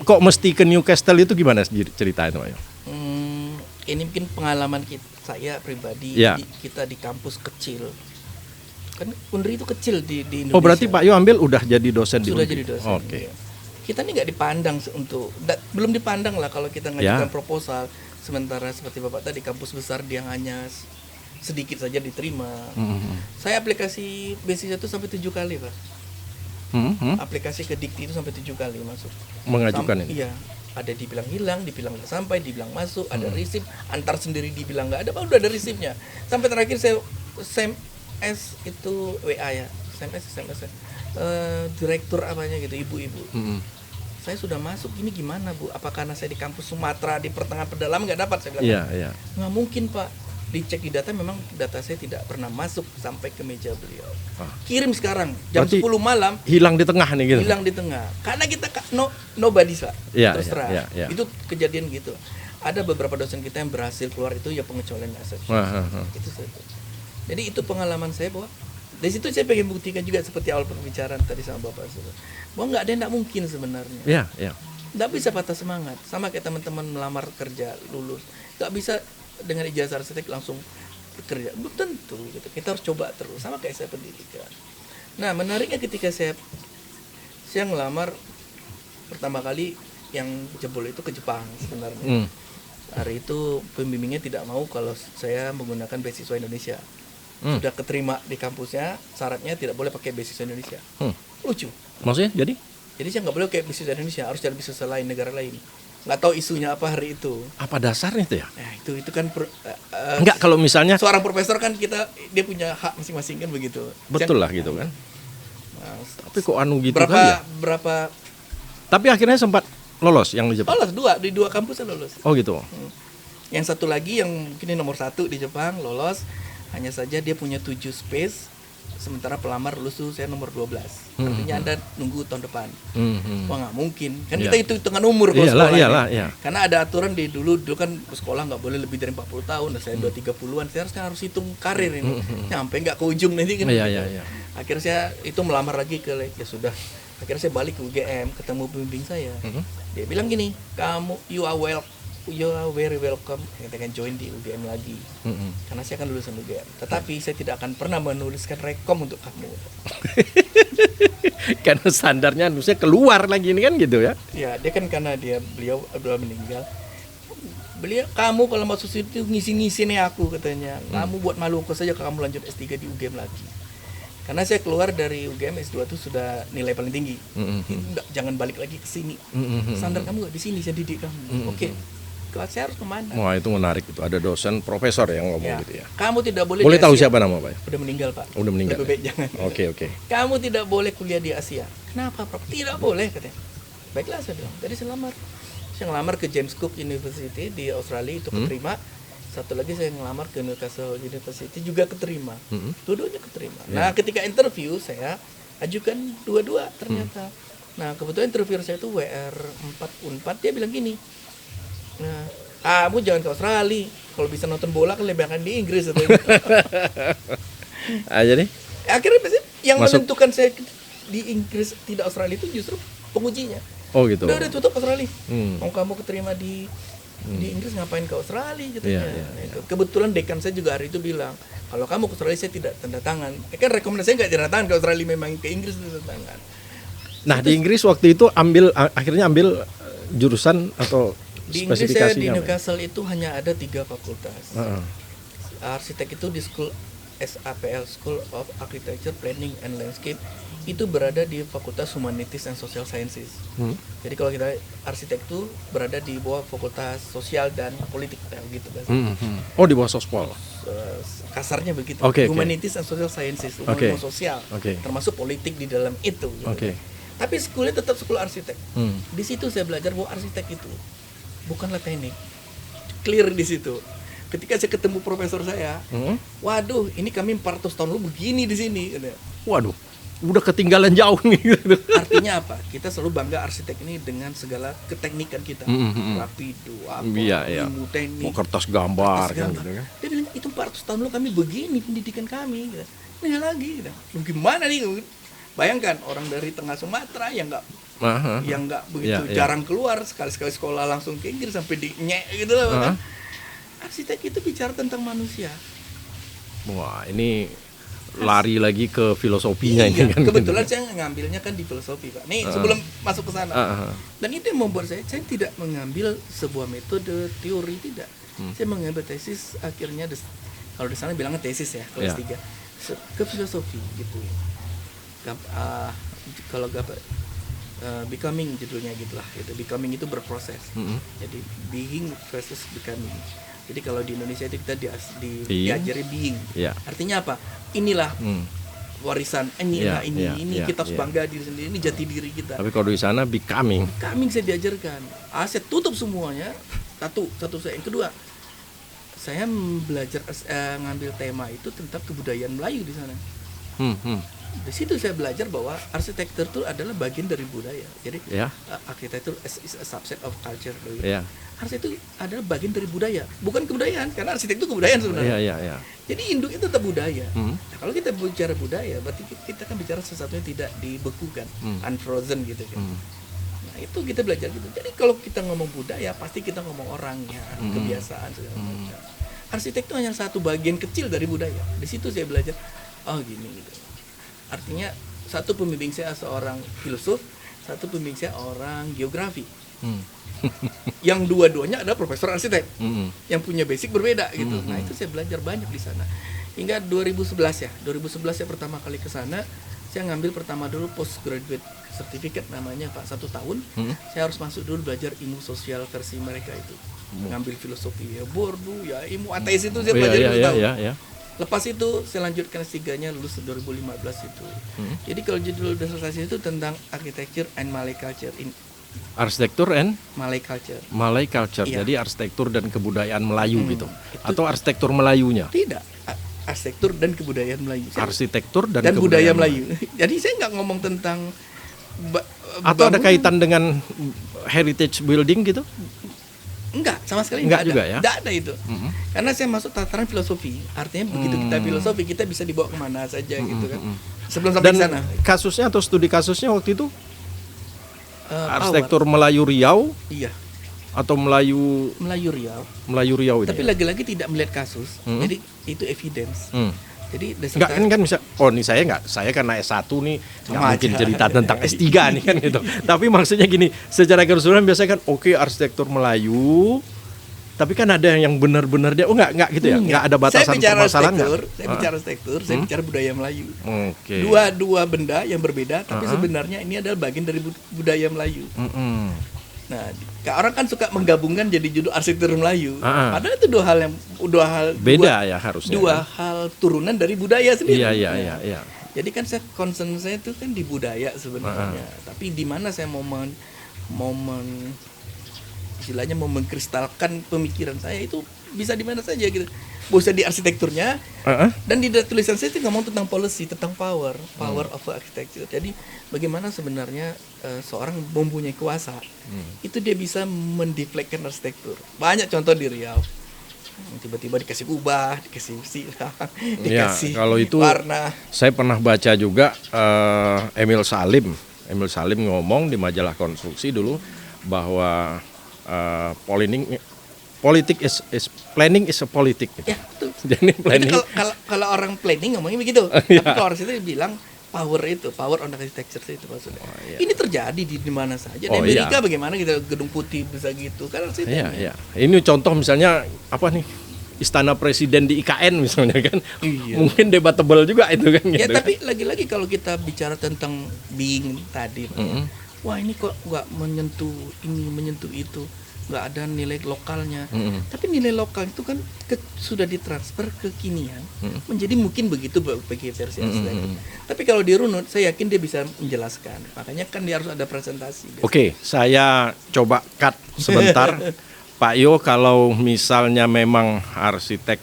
Kok mesti ke Newcastle itu gimana ceritanya Pak Yo? Ini mungkin pengalaman saya pribadi, Ya. kita di kampus kecil. Kan Unri itu kecil di Indonesia. Oh berarti Pak Yo ambil udah jadi dosen di sudah Unri? jadi dosen. Oke. Iya. Kita ini nggak dipandang belum dipandang lah kalau kita ngajukan proposal. Sementara seperti Bapak tadi kampus besar dia hanya sedikit saja diterima. Saya aplikasi beasiswa itu sampai 7 kali Pak. Aplikasi ke Dikti itu sampai 7 kali masuk. Mengajukan ini? Iya. Ada dibilang hilang, dibilang nggak sampai, dibilang masuk, ada resip, antar sendiri dibilang nggak ada, Pak udah ada resipnya. Sampai terakhir saya SMS itu WA ya, SMS ya. Direktur apanya gitu, ibu-ibu. Saya sudah masuk, ini gimana Bu? Apa karena saya di kampus Sumatera di pertengahan pedalaman nggak dapat? Saya bilang. Iya. Nggak mungkin Pak. Dicek di data memang data saya tidak pernah masuk sampai ke meja beliau. Kirim sekarang jam Berarti 10 malam. Hilang di tengah nih gitu. Hilang di tengah. Karena kita nobody Pak. Iya, Terus terang. iya. Itu kejadian gitu. Ada beberapa dosen kita yang berhasil keluar itu ya pengecualian aset. Itu saja. Jadi itu pengalaman saya bahwa dari situ saya pengen buktikan juga seperti awal pembicaraan tadi sama Bapak bahwa nggak ada yang nggak mungkin sebenarnya. Iya. Nggak bisa patah semangat. Sama kayak teman-teman melamar kerja lulus. Nggak bisa dengan ijazah arsitek langsung bekerja. Belum tentu gitu. Kita harus coba terus. Sama kayak saya pendidikan. Nah menariknya ketika saya ngelamar pertama kali yang jebol itu ke Jepang sebenarnya. Hari itu pembimbingnya tidak mau kalau saya menggunakan beasiswa Indonesia. Sudah keterima di kampusnya, syaratnya tidak boleh pakai beasiswa Indonesia. Lucu. Maksudnya jadi? Jadi saya nggak boleh pakai beasiswa Indonesia, harus cari beasiswa lain, negara lain. Nggak tahu isunya apa hari itu. Apa dasarnya itu ya? Nah itu kan Enggak, kalau misalnya seorang profesor kan dia punya hak masing-masing kan begitu. betul lah gitu kan. Nah, Tapi kok anu gitu kali ya? berapa Tapi akhirnya sempat lolos yang di Jepang. Lolos di dua kampus saya lolos. Oh gitu. Yang satu lagi yang mungkin ini nomor 1 di Jepang lolos, hanya saja dia punya 7 space, sementara pelamar lulus tuh saya nomor 12. Artinya Anda nunggu tahun depan. Wah nggak mungkin, kan kita itu hitungan umur kalau sekolah. Iya. Karena ada aturan di dulu kan sekolah nggak boleh lebih dari 40 tahun, nah saya 230-an, saya harus hitung karir ini, nyampe nggak ke ujung nanti kan. Iya. Akhirnya saya itu melamar lagi ke ya sudah. Akhirnya saya balik ke UGM, ketemu pembimbing saya. Dia bilang gini, you are very welcome, kita akan join di UGM lagi. Karena saya kan lulusan UGM. Tetapi saya tidak akan pernah menuliskan rekom untuk kamu. Karena standarnya harusnya keluar lagi ini kan gitu ya. Ya, dia kan karena beliau meninggal. Kamu kalau masuk situ ngisi-ngisi nih aku katanya. Kamu buat malu aku saja kalau kamu lanjut S3 di UGM lagi. Karena saya keluar dari UGM S2 itu sudah nilai paling tinggi. Jangan balik lagi ke sini. Standar kamu nggak di sini, saya didik kamu. Oke. Kelas saya harus kemana? Wah itu menarik itu. Ada dosen profesor yang ngomong gitu ya. Kamu tidak boleh. Boleh tahu siapa nama Pak? Udah meninggal Pak. Udah meninggal. Lebih baik jangan. Oke. Kamu tidak boleh kuliah di Asia. Kenapa Prof? Tidak boleh katanya. Baiklah saya bilang. Jadi saya lamar. Saya ngelamar ke James Cook University di Australia itu keterima. Satu lagi saya ngelamar ke Newcastle University juga keterima. Dua-duanya keterima. Nah ketika interview saya ajukan dua-dua ternyata. Nah kebetulan interview saya itu WR4 Unpad, dia bilang gini. Nah, kamu jangan ke Australia. Kalau bisa nonton bola kan lebih akan di Inggris. Jadi akhirnya yang masuk. menentukan saya di Inggris tidak Australia itu justru pengujinya. Oh gitu. Udah tutup Australia. Mau kamu keterima di Inggris ngapain ke Australia gitu ya. Kebetulan dekan saya juga hari itu bilang, kalau kamu ke Australia saya tidak tanda tangan. Kan rekomendasi nggak tanda tangan ke Australia, memang ke Inggris tanda tangan. Nah di Inggris waktu itu akhirnya ambil jurusan atau di Inggris saya di spesifikasinya apa? Newcastle itu hanya ada 3 fakultas. Arsitek itu di SAPL, School of Architecture, Planning and Landscape, itu berada di Fakultas Humanities and Social Sciences. Jadi kalau kita arsitek itu berada di bawah Fakultas Sosial dan Politik, gitu kan. Oh di bawah sospol. Kasarnya begitu. Okay. Humanities and Social Sciences, ilmu sosial, termasuk politik di dalam itu. Gitu. Tapi sekolahnya tetap sekolah arsitek. Di situ saya belajar bahwa arsitek itu bukanlah teknik. Clear di situ. Ketika saya ketemu profesor saya, waduh, ini kami 400 tahun lalu begini di sini. Waduh, udah ketinggalan jauh nih. Artinya apa? Kita selalu bangga arsitek ini dengan segala keteknikan kita. Rapido, ilmu teknik, kertas gambar. Kan, gitu kan. Dia bilang, itu 400 tahun lalu kami begini pendidikan kami. Ini lagi. Gimana nih? Bayangkan orang dari tengah Sumatera yang nggak begitu jarang keluar, sekali-sekali sekolah langsung ke Inggris sampai di nyek gitu loh kan. Arsitek itu bicara tentang manusia. Wah, ini lari lagi ke filosofinya ini kan. Kebetulan saya ngambilnya kan di filosofi, Pak. Nih, sebelum masuk ke sana. Dan itu yang membuat saya tidak mengambil sebuah metode teori, tidak. Saya mengambil tesis, akhirnya kalau di sana bilangnya tesis ya, kelas 3. Ke filosofi gitu. Kalau becoming judulnya gitulah gitu. Becoming itu berproses. Jadi being versus becoming. Jadi kalau di Indonesia itu kita diajari being. Artinya apa? Inilah warisan, inilah ini kita harus bangga diri sendiri, ini jati diri kita. Tapi kalau di sana becoming saya diajarkan. Saya tutup semuanya. Satu saya. Yang kedua, saya belajar ngambil tema itu tentang kebudayaan Melayu di sana. Di situ saya belajar bahwa arsitektur itu adalah bagian dari budaya. Jadi arsitektur is a subset of culture. Arsitektur itu adalah bagian dari budaya, bukan kebudayaan, karena arsitektur itu kebudayaan sebenarnya. Jadi induk itu tetap budaya. Nah, kalau kita bicara budaya, berarti kita kan bicara sesuatu yang tidak dibekukan, unfrozen gitu kan. Nah, itu kita belajar gitu. Jadi kalau kita ngomong budaya, pasti kita ngomong orangnya, kebiasaan segala macam. Arsitek itu hanya satu bagian kecil dari budaya. Di situ saya belajar, gini gitu. Artinya satu pembimbing saya seorang filsuf, satu pembimbing saya orang geografi. Yang dua-duanya adalah profesor arsitek. Yang punya basic berbeda gitu. Nah, itu saya belajar banyak di sana. Hingga 2011 ya. 2011 saya pertama kali ke sana, saya ngambil pertama dulu postgraduate certificate namanya Pak, 1 tahun. Saya harus masuk dulu belajar ilmu sosial versi mereka itu. Ngambil filosofi ya, Bourdieu ya, ilmu ateis itu saya belajar 1 tahun. Lepas itu saya lanjutkan S3-nya lulus 2015 itu. Jadi kalau judul dissertasi itu tentang architecture and Malay culture in Arsitektur and Malay culture. Malay culture. Iya. Jadi arsitektur dan kebudayaan Melayu gitu. Itu- Atau arsitektur Melayunya. Tidak, arsitektur dan kebudayaan Melayu. Arsitektur dan Dan kebudayaan budaya Melayu. Jadi saya nggak ngomong tentang Atau ada bangunan. kaitan dengan heritage building gitu? Enggak, sama sekali Enggak enggak juga ada. ya? Enggak ada itu. Karena saya masuk tataran filosofi. Artinya begitu kita filosofi, kita bisa dibawa kemana saja gitu kan. Sebelum sampai Dan ke sana. kasusnya atau studi kasusnya waktu itu arsitektur Power. Melayu Riau Iya, atau Melayu Melayu Riau. Riau ini. Tapi ya? lagi-lagi tidak melihat kasus. Jadi itu evidence. Hmm. Jadi Enggak kan bisa. Oh, ini saya karena S1 nih nggak Sama mungkin aja. cerita tentang S3 nih kan gitu. Tapi maksudnya gini, secara keseluruhan biasanya kan oke, arsitektur Melayu. Tapi kan ada yang benar-benar dia enggak gitu ya. Enggak ada batasan saya bicara permasalahan nggak? arsitektur, saya bicara arsitektur, saya bicara budaya Melayu. Oke. Dua benda yang berbeda, tapi sebenarnya ini adalah bagian dari budaya Melayu. Mm-mm. Nah, orang kan suka menggabungkan jadi judul arsitektur Melayu. Ah. Padahal itu dua hal Beda ya harusnya. dua hal turunan dari budaya sendiri. Iya. Jadi kan saya concern saya itu kan di budaya sebenarnya. Tapi di mana saya mau istilahnya mau mengkristalkan pemikiran saya itu bisa di mana saja gitu. Bisa di arsitekturnya, dan di tulisan saya itu ngomong tentang policy, tentang power of architecture. Jadi bagaimana sebenarnya seorang mempunyai kuasa, itu dia bisa mendeflection arsitektur. Banyak contoh di Riau. Tiba-tiba dikasih kubah, dikasih silang, dikasih kalau itu warna. Saya pernah baca juga Emil Salim ngomong di majalah Konstruksi dulu bahwa politik is planning is a politik gitu. Ya, betul. Jadi planning Itu kalau orang planning ngomongnya begitu. Iya. Tapi kalau orang situ bilang power on architecture itu maksudnya. iya. Ini terjadi di mana saja. Di Oh, Amerika iya. bagaimana kita gedung putih bisa gitu kan arsiteknya. Iya. Ini contoh misalnya apa nih? Istana Presiden di IKN misalnya kan. Iya. Mungkin debatable juga itu kan Ya, gitu. tapi lagi-lagi kalau kita bicara tentang being tadi, Pak, ya, wah ini kok nggak menyentuh ini, menyentuh itu, nggak ada nilai lokalnya. Tapi nilai lokal itu kan sudah ditransfer ke kinian, menjadi mungkin begitu bagi versi arsitektur. Tapi kalau dirunut, saya yakin dia bisa menjelaskan. Makanya kan dia harus ada presentasi. Oke, saya coba cut sebentar. Pak Yo, kalau misalnya memang arsitek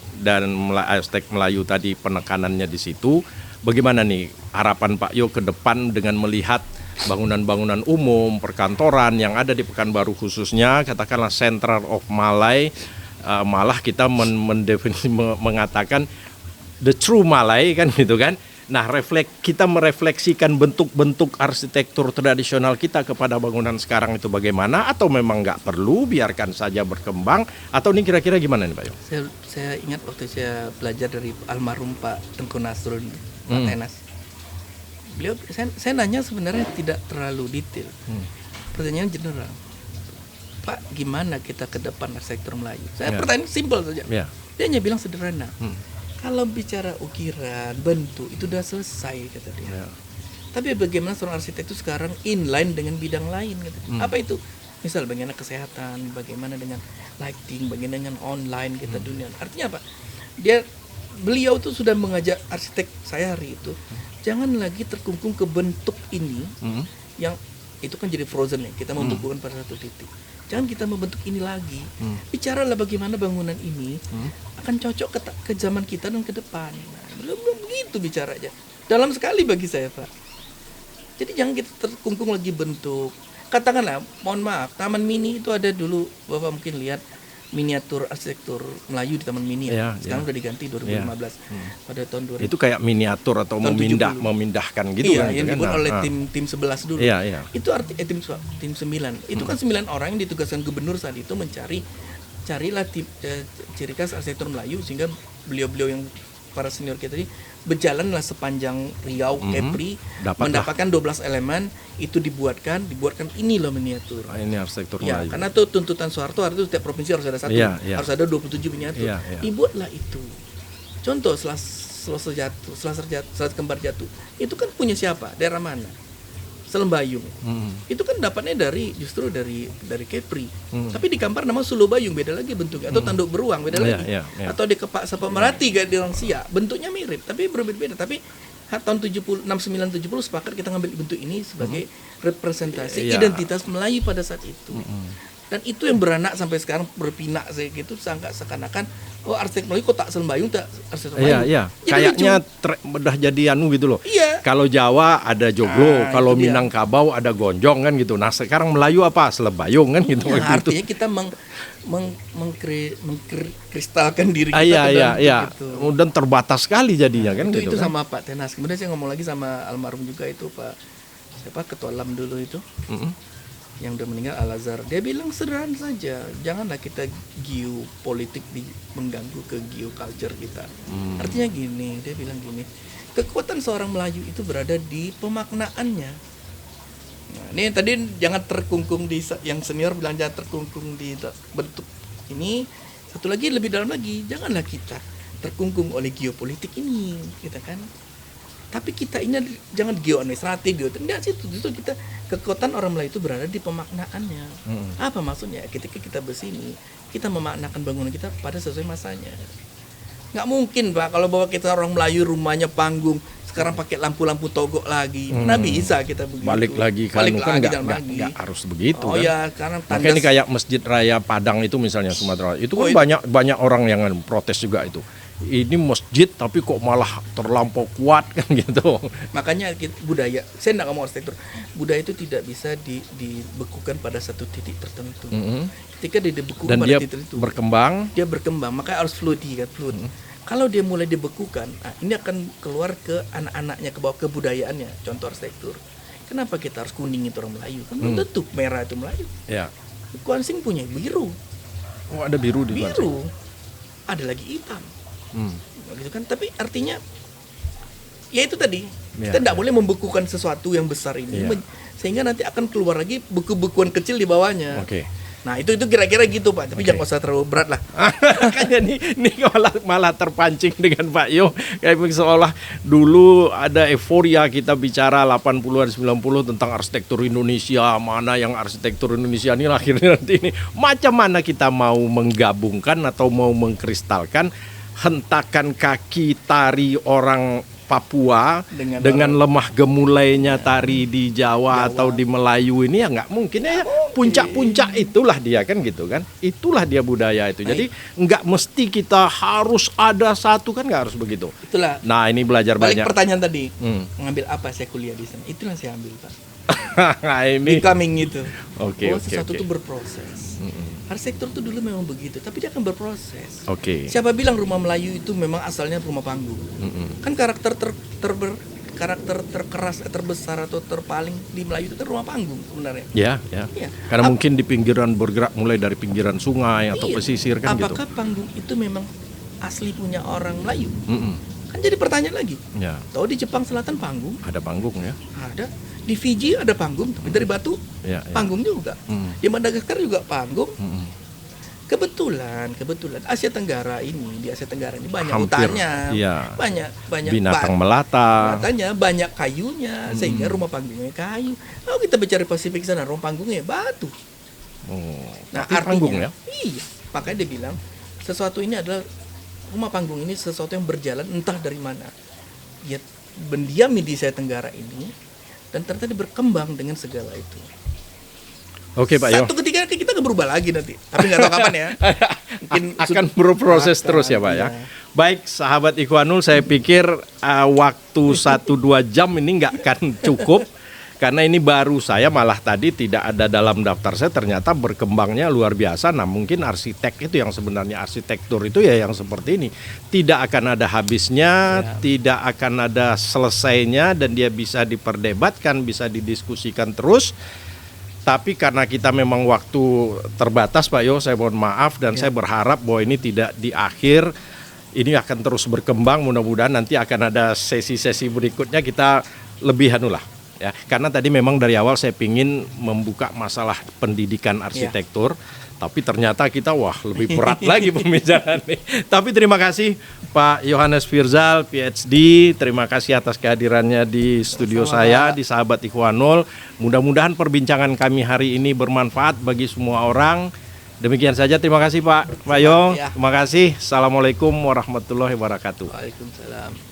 Melayu tadi penekanannya di situ, bagaimana nih harapan Pak Yo ke depan dengan melihat bangunan-bangunan umum, perkantoran yang ada di Pekanbaru khususnya, katakanlah Central of Malay, malah kita mengatakan the true Malay kan gitu kan. Nah, kita merefleksikan bentuk-bentuk arsitektur tradisional kita kepada bangunan sekarang itu bagaimana, atau memang nggak perlu, biarkan saja berkembang, atau ini kira-kira gimana nih Pak Yo? Saya ingat waktu saya belajar dari almarhum Pak Tengku Nasrun, Pak Tenas. Beliau, saya nanya sebenarnya tidak terlalu detail. Pertanyaan general. Pak, gimana kita ke depan arsitektur Melayu? Saya pertanyaan simpel saja. Ya. Dia hanya bilang sederhana. Kalau bicara ukiran, bentuk, itu udah selesai, kata dia. Ya. Tapi bagaimana seorang arsitek itu sekarang inline dengan bidang lain, kata dia. Apa itu? Misal bagaimana kesehatan, bagaimana dengan lighting, bagaimana dengan online kita dunia. Artinya apa? Beliau tuh sudah mengajak arsitek saya hari itu, jangan lagi terkungkung ke bentuk ini yang itu kan jadi frozen ya, kita membukukan pada satu titik. Jangan kita membentuk ini lagi. Bicaralah bagaimana bangunan ini akan cocok ke zaman kita dan ke depan. Nah, belum begitu bicaranya. Dalam sekali bagi saya, Pak. Jadi jangan kita terkungkung lagi bentuk. Katakanlah, mohon maaf, Taman Mini itu ada dulu, Bapak mungkin lihat miniatur arsitektur Melayu di Taman Mini. Ya, Sekarang udah diganti 2015 pada tahun 2000. Itu kayak miniatur atau Tahun 70. memindahkan gitu Iya, kan? yang gitu dibuat kan? oleh tim 11 dulu. Iya. Itu tim 9. Itu kan 9 orang yang ditugaskan gubernur saat itu carilah ciri khas arsitektur Melayu, sehingga beliau-beliau yang para senior kita tadi berjalanlah sepanjang Riau, Kepri, mendapatkan 12 elemen, itu dibuatkan ini loh miniatur. Ini arsitektur Ya, Melayu. karena tuh tuntutan Soeharto harus setiap provinsi harus ada satu, harus ada 27 miniatur. Dibuatlah itu. Contoh Selat Kembar Jatuh, itu kan punya siapa? Daerah mana? Selembayung. Itu kan dapatnya justru dari Kepri. Tapi di Kampar nama Sulubayung, beda lagi bentuknya. Atau Tanduk Beruang, beda lagi. Atau di Kepak Sapamerati di Langsia, bentuknya mirip tapi berbeda-beda. Tapi tahun 69-70 sepakat kita ngambil bentuk ini sebagai representasi Iya. identitas Melayu pada saat itu. Dan itu yang beranak sampai sekarang berpinak saya gitu seakan-akan arsitek Melayu kok tak sembayung tak arsitek Melayu. Iya. Jadi Kayaknya lucu. udah jadi anu gitu loh. Iya. Kalau Jawa ada joglo, Nah, kalau itu dia. Minangkabau ada gonjong kan gitu. Nah sekarang Melayu apa? Selebayung kan gitu. Ya, Gitu. artinya kita mengkristalkan diri kita Iya, ke iya, dalam iya. itu. Dan terbatas sekali jadinya kan Itu gitu kan. sama Pak Tenas. Kemudian saya ngomong lagi sama almarhum juga itu Pak siapa Ketua LAM dulu itu. Mm-mm. Yang udah meninggal Al-Azhar, dia bilang sederhana saja, janganlah kita geopolitik mengganggu ke geoculture kita. Artinya gini, dia bilang gini, kekuatan seorang Melayu itu berada di pemaknaannya. Nah, ini tadi jangan terkungkung di yang senior bilang jangan terkungkung di bentuk ini. Satu lagi lebih dalam lagi, janganlah kita terkungkung oleh geopolitik ini, kita kan. Tapi kita ini jangan geoadministratif, enggak sih, justru kita kekuatan orang Melayu itu berada di pemaknaannya. Apa maksudnya? Ketika kita bersini, kita memaknakan bangunan kita pada sesuai masanya. Nggak mungkin Pak, kalau bahwa kita orang Melayu rumahnya panggung, sekarang pakai lampu-lampu togok lagi, mana bisa kita begitu? Balik lagi kan, Balik kan lagi nggak dalam lagi. harus begitu Oh kan. ya, karena Makanya ini kayak Masjid Raya Padang itu misalnya Sumatera, itu kan banyak orang yang protes juga itu. Ini masjid tapi kok malah terlampau kuat kan gitu. Makanya budaya, saya nggak ngomong arsitektur, budaya itu tidak bisa dibekukan pada satu titik tertentu. Ketika dia dibekukan Dan pada dia titik tertentu, berkembang. dia berkembang, makanya harus fluid. Kalau dia mulai dibekukan, ini akan keluar ke anak-anaknya, ke bawah kebudayaannya. Contoh arsitektur, kenapa kita harus kuning itu orang Melayu? Kan belum tentu merah itu Melayu. Ya. Kuansing punya biru, Oh ada biru di luar. biru, ada lagi hitam. Gitu kan, tapi artinya ya itu tadi kita tidak boleh membekukan sesuatu yang besar ini sehingga nanti akan keluar lagi buku-bukuan kecil di bawahnya. Oke. Nah itu kira-kira gitu Pak, tapi jangan usah terlalu berat lah. Makanya nih malah terpancing dengan Pak Yo kayak seolah dulu ada euforia kita bicara 80-an 90 tentang arsitektur Indonesia, mana yang arsitektur Indonesia ini akhirnya nanti ini macam mana kita mau menggabungkan atau mau mengkristalkan hentakan kaki tari orang Papua dengan lemah gemulainya tari di Jawa atau di Melayu ini ya nggak mungkin ya. Puncak-puncak itulah dia kan gitu kan. Itulah dia budaya itu. Jadi nggak mesti kita harus ada satu kan, nggak harus begitu. Itulah. Nah ini belajar Balik banyak. pertanyaan tadi, mengambil apa saya kuliah di sana? Itu yang saya ambil Pak. Nah, ini Becoming itu. Oke, Bahwa sesuatu oke. itu berproses. Arsitektur itu dulu memang begitu, tapi dia akan berproses. Oke. Siapa bilang rumah Melayu itu memang asalnya rumah panggung? Kan karakter karakter terkeras, terbesar atau terpaling di Melayu itu kan rumah panggung sebenarnya. Ya. Iya. Karena mungkin di pinggiran bergerak mulai dari pinggiran sungai atau Iya. pesisir kan gitu. Apakah panggung itu memang asli punya orang Melayu? Kan jadi pertanyaan lagi. Ya, Tahu di Jepang Selatan panggung? ada panggung ya. Ada. Di Fiji ada panggung, tapi dari batu Ya. panggung juga. Di Madagaskar juga panggung. Kebetulan Asia Tenggara ini, di Asia Tenggara ini banyak Hampir, hutannya, iya. banyak Binatang melata. katanya banyak kayunya, sehingga rumah panggungnya kayu. Kalau kita bicara Pasifik sana, rumah panggungnya batu. Nah, Tapi panggung ya. Iya, makanya dia bilang sesuatu ini adalah rumah panggung ini sesuatu yang berjalan entah dari mana. Dia mendiami di Asia Tenggara ini dan ternyata dia berkembang dengan segala itu. Oke Pak Yo. Satu ketika kita akan berubah lagi nanti, tapi nggak tahu kapan ya. Mungkin Akan berproses terus ya Pak ya. iya. Baik sahabat Ikhwanul, saya pikir waktu 1-2 jam ini nggak akan cukup. Karena ini baru saya malah tadi tidak ada dalam daftar saya, ternyata berkembangnya luar biasa. Nah mungkin arsitek itu yang sebenarnya arsitektur itu ya yang seperti ini. Tidak akan ada habisnya, tidak akan ada selesainya, dan dia bisa diperdebatkan, bisa didiskusikan terus. Tapi karena kita memang waktu terbatas Pak Yo, saya mohon maaf dan saya berharap bahwa ini tidak di akhir. Ini akan terus berkembang, mudah-mudahan nanti akan ada sesi-sesi berikutnya kita lebih anulah. Ya, karena tadi memang dari awal saya pingin membuka masalah pendidikan arsitektur, tapi ternyata kita lebih berat lagi pembicaraan ini. Tapi terima kasih Pak Yohanes Firzal, PhD, terima kasih atas kehadirannya di studio saya, di Sahabat Ikhwanul. Mudah-mudahan perbincangan kami hari ini bermanfaat bagi semua orang. Demikian saja, terima kasih Pak Yo, terima kasih. Assalamualaikum warahmatullahi wabarakatuh. Waalaikumsalam.